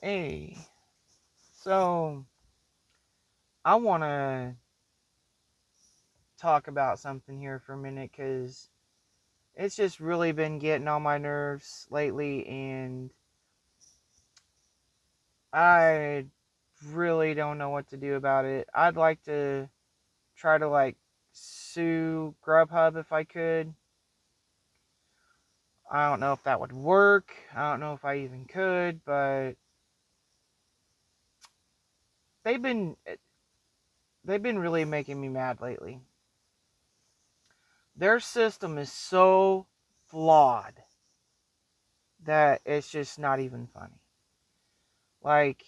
Hey, so I want to talk about something here for a minute because it's just really been getting on my nerves lately, and I really don't know what to do about it. I'd like to try to sue Grubhub if I could. I don't know if that would work. I don't know if I even could, but they've been they've been really making me mad lately. Their system is so flawed that it's just not even funny. Like,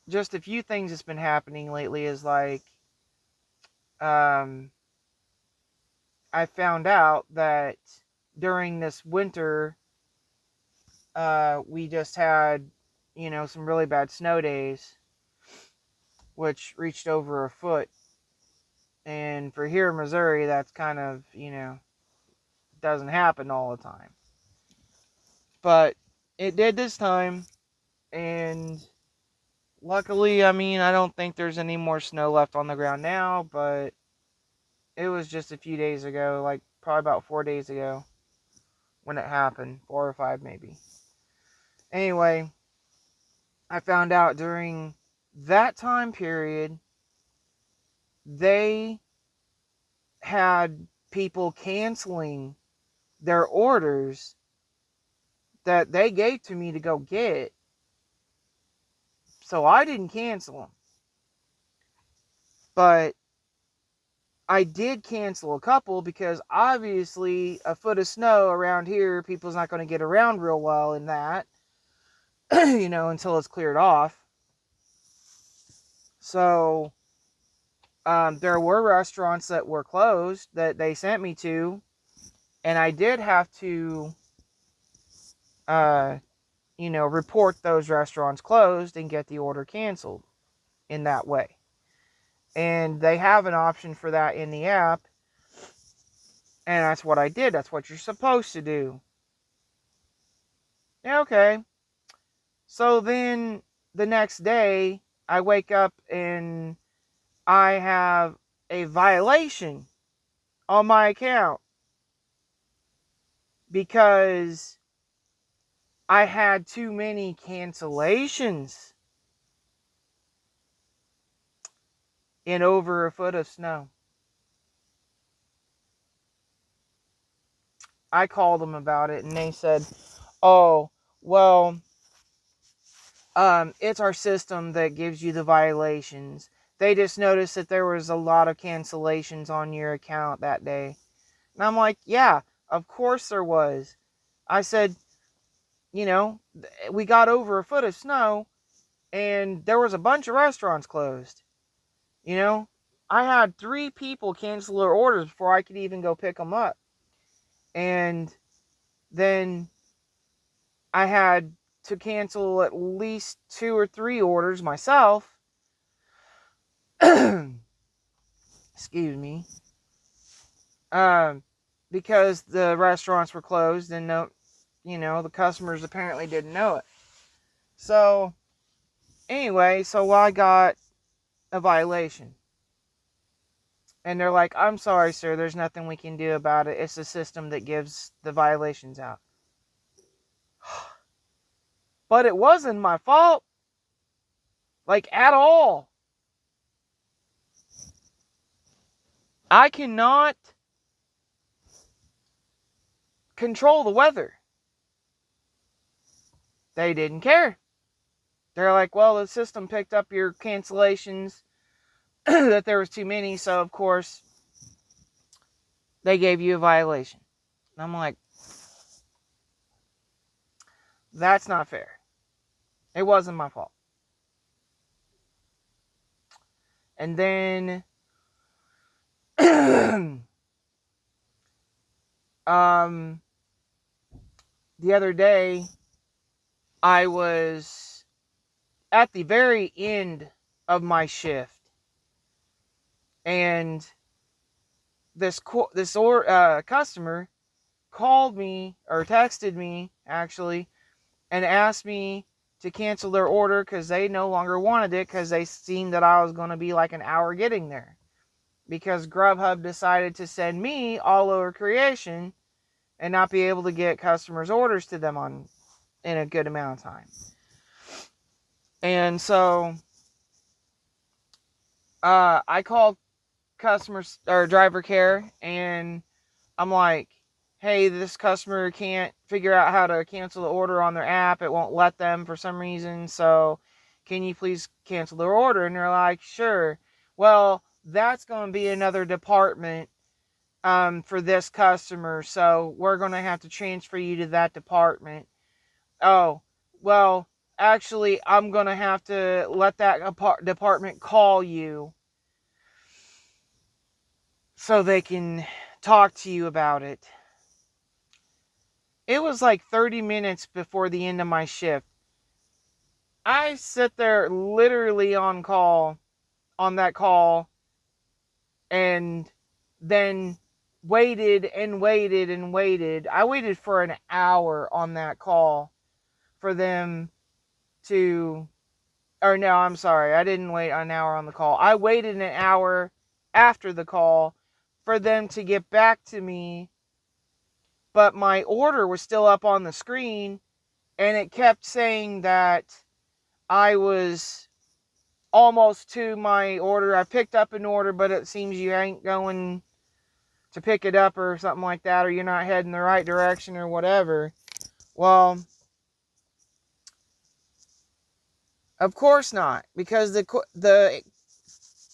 just a few things that's been happening lately is um, I found out that during this winter, we just had, some really bad snow days, which reached over a foot. And for here in Missouri, that's kind of, doesn't happen all the time. But it did this time, and luckily, I don't think there's any more snow left on the ground now, but it was just a few days ago, like probably about 4 days ago when it happened, 4 or 5 maybe. Anyway, I found out during that time period, they had people canceling their orders that they gave to me to go get. So I didn't cancel them. But I did cancel a couple because obviously a foot of snow around here, people's not going to get around real well in that, until it's cleared off. So there were restaurants that were closed that they sent me to, and I did have to, uh, report those restaurants closed and get the order canceled in that way. And they have an option for that in the app, and that's what I did. That's what you're supposed to do. Yeah, okay. So then the next day, I wake up and I have a violation on my account because I had too many cancellations in over a foot of snow. I called them about it and they said, "Oh, well, it's our system that gives you the violations. They just noticed that there was a lot of cancellations on your account that day." And I'm like, "Yeah, of course there was." I said, we got over a foot of snow and there was a bunch of restaurants closed. You know, I had 3 people cancel their orders before I could even go pick them up. And then I had to cancel at least 2 or 3 orders myself. Excuse me. Um, because the restaurants were closed and the customers apparently didn't know it. So, anyway, so I got a violation. And they're like, "I'm sorry, sir, there's nothing we can do about it. It's the system that gives the violations out." But it wasn't my fault. Like, at all. I cannot control the weather. They didn't care. They're like, "Well, the system picked up your cancellations, that there was too many, so of course they gave you a violation." And I'm like, that's not fair. It wasn't my fault. And then um the other day I was at the very end of my shift, and this customer called me or texted me actually and asked me to cancel their order because they no longer wanted it because they seen that I was going to be like an hour getting there. Because Grubhub decided to send me all over creation and not be able to get customers' orders to them in a good amount of time. And so I called customers or driver care, and I'm like, hey, this customer can't figure out how to cancel the order on their app. It won't let them for some reason. So can you please cancel their order? And they're like, sure. Well, that's going to be another department for this customer. So we're going to have to transfer you to that department. Oh, well, actually, I'm going to have to let that department call you so they can talk to you about it. It was like 30 minutes before the end of my shift. I sit there literally on that call, and then waited and waited and waited. I waited for an hour on that call for them to, or no, I'm sorry. I didn't wait an hour on the call. I waited an hour after the call for them to get back to me, but my order was still up on the screen, and it kept saying that I was almost to my order. I picked up an order, but it seems you ain't going to pick it up or something like that, or you're not heading the right direction or whatever. Well, of course not, because the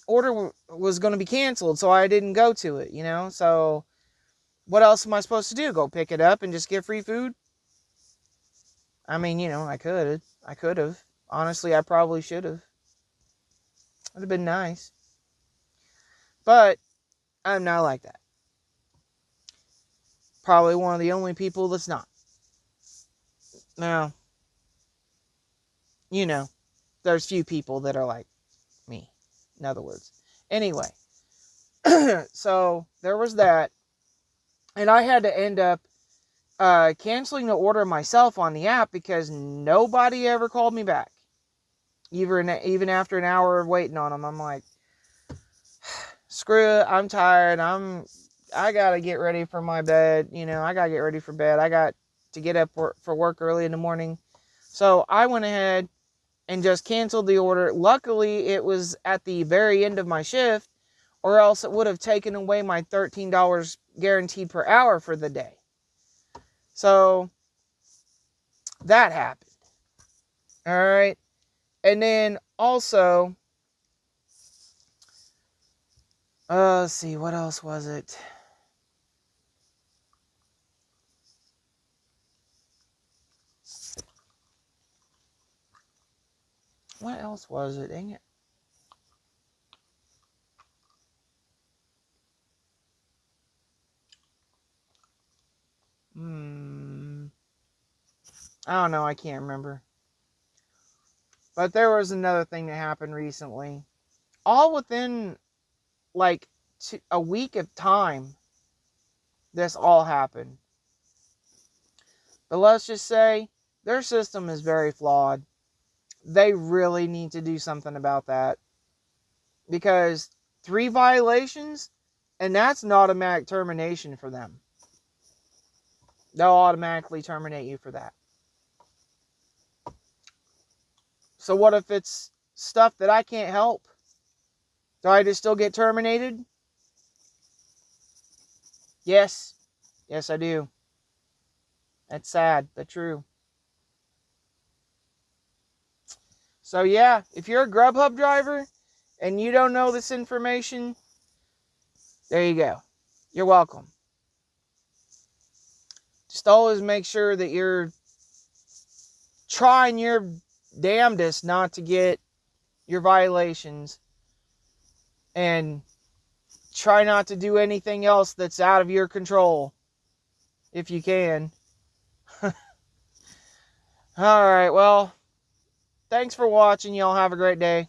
order was going to be canceled, so I didn't go to it, So what else am I supposed to do? Go pick it up and just get free food? I mean, I could have. Honestly, I probably should have. Would have been nice. But I'm not like that. Probably one of the only people that's not. Now, there's few people that are like me, in other words. Anyway, so there was that. And I had to end up canceling the order myself on the app because nobody ever called me back. Even after an hour of waiting on them, I'm like, screw it, I'm tired. I gotta get ready for my bed. I gotta get ready for bed. I got to get up for work early in the morning. So I went ahead and just canceled the order. Luckily, it was at the very end of my shift, or else it would have taken away my $13 guaranteed per hour for the day. So that happened. All right. And then also, let's see, what else was it? What else was it? Dang it. I don't know. I can't remember. But there was another thing that happened recently. All within like a week of time, this all happened. But let's just say their system is very flawed. They really need to do something about that. Because 3 violations, and that's an automatic termination for them. They'll automatically terminate you for that. So what if it's stuff that I can't help? Do I just still get terminated? Yes. Yes, I do. That's sad, but true. So yeah, if you're a Grubhub driver and you don't know this information, there you go. You're welcome. Just always make sure that you're trying your damnedest not to get your violations, and try not to do anything else that's out of your control if you can. Alright, well, thanks for watching. Y'all have a great day.